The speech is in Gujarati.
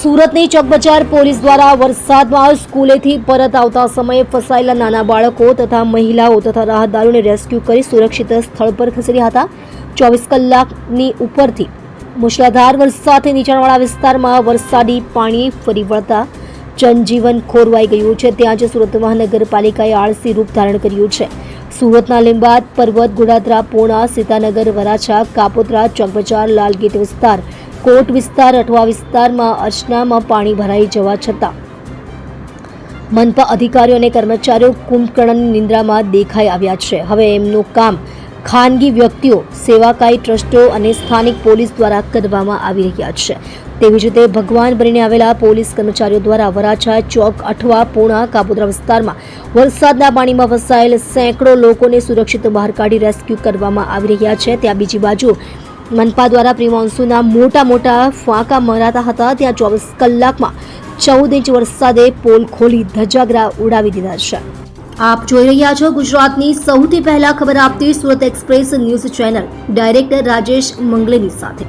સુરતની ચોકબજાર પોલીસ દ્વારા વરસાદમાં સ્કૂલેથી પરત આવતા સમયે ફસાયેલા નાના બાળકો તથા મહિલાઓ તથા રાહદારીઓને રેસ્ક્યુ કરી સુરક્ષિત સ્થળ પર ખસેડ્યા હતા। 24 કલાકની ઉપરથી મુશળધાર વરસાદથી નીચાણવાળા વિસ્તારમાં વરસાદી પાણી ફરી વળતા જનજીવન ખોરવાઈ ગયું છે। ત્યાં જ સુરત મહાનગરપાલિકાએ આળસી રૂપ ધારણ કર્યું છે। સુરતના લીંબાદ, પર્વત, ગોડાદરા, પૂર્ણા, સીતાનગર, વરાછા, કાપોદ્રા, ચોકબજાર, લાલગેટ વિસ્તાર, કોટ વિસ્તાર, અઠવા વિસ્તારમાં અર્ચનામાં પાણી ભરાઈ જવા છતાં મનપા અધિકારીઓ અને કર્મચારીઓ કુંભકર્ણની નિંદ્રામાં દેખાઈ આવ્યા છે। હવે એમનું કામ ખાનગી વ્યક્તિઓ, સેવાકાઈ ટ્રસ્ટો અને સ્થાનિક પોલીસ દ્વારા કરવામાં આવી રહ્યા છે। તેવી જ રીતે ભગવાન બનીને આવેલા પોલીસ કર્મચારીઓ દ્વારા વરાછા, ચોક, અઠવા, પૂર્ણા, કાપોદ્રા વિસ્તારમાં વરસાદના પાણીમાં ફસાયેલ સેંકડો લોકોને સુરક્ષિત બહાર કાઢી રેસ્ક્યુ કરવામાં આવી રહ્યા છે। ત્યાં બીજી બાજુ મનપા દ્વારા પ્રી મોન્સૂનના મોટા ફાંકા મરાતા હતા। ત્યાં 24 કલાકમાં 14 ઇંચ વરસાદે પોલ ખોલી ધજાગરા ઉડાવી દીધા છે। આપ જોઈ રહ્યા છો ગુજરાતની સૌથી પહેલા ખબર આપતી Surat express news channel, director Rajesh Mangleni સાથે।